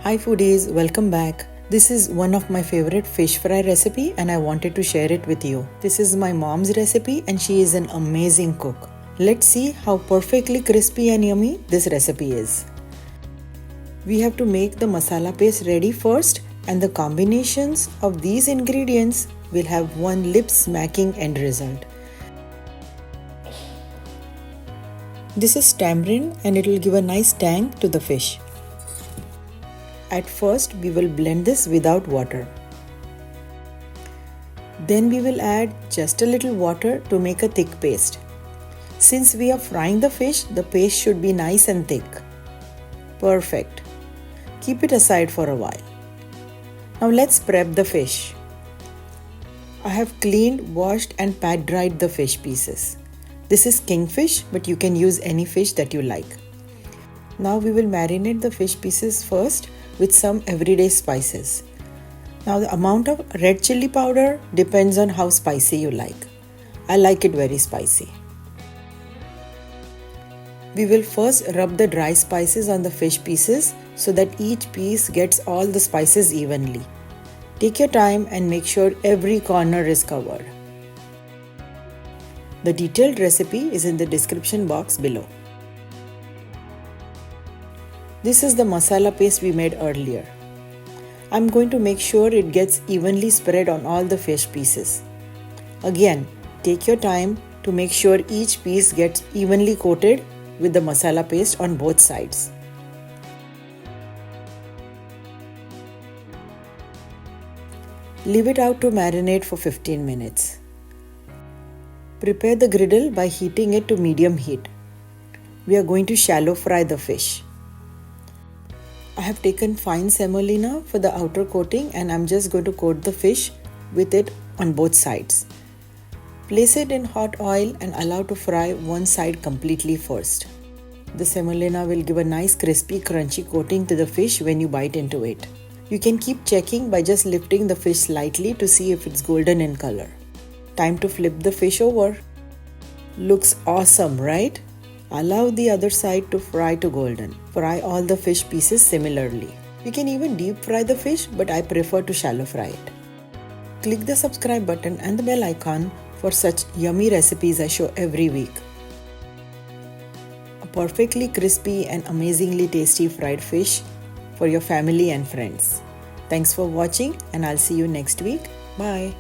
Hi foodies, welcome back. This is one of my favorite fish fry recipe and I wanted to share it with you. This is my mom's recipe and she is an amazing cook. Let's see how perfectly crispy and yummy this recipe is. We have to make the masala paste ready first, and the combinations of these ingredients will have one lip-smacking end result. This is tamarind and it will give a nice tang to the fish. At first, we will blend this without water. Then we will add just a little water to make a thick paste. Since we are frying the fish, the paste should be nice and thick. Perfect. Keep it aside for a while. Now let's prep the fish. I have cleaned, washed and pat dried the fish pieces. This is kingfish, but you can use any fish that you like. Now we will marinate the fish pieces first with some everyday spices. Now the amount of red chili powder depends on how spicy you like. I like it very spicy. We will first rub the dry spices on the fish pieces so that each piece gets all the spices evenly. Take your time and make sure every corner is covered. The detailed recipe is in the description box below. This is the masala paste we made earlier. I'm going to make sure it gets evenly spread on all the fish pieces. Again, take your time to make sure each piece gets evenly coated with the masala paste on both sides. Leave it out to marinate for 15 minutes. Prepare the griddle by heating it to medium heat. We are going to shallow fry the fish. I have taken fine semolina for the outer coating and I'm just going to coat the fish with it on both sides. Place it in hot oil and allow to fry one side completely first. The semolina will give a nice crispy crunchy coating to the fish when you bite into it. You can keep checking by just lifting the fish slightly to see if it's golden in color. Time to flip the fish over. Looks awesome, right? Allow the other side to fry to golden. Fry all the fish pieces similarly. You can even deep fry the fish, but I prefer to shallow fry it. Click the subscribe button and the bell icon for such yummy recipes I show every week. A perfectly crispy and amazingly tasty fried fish for your family and friends. Thanks for watching and I'll see you next week. Bye.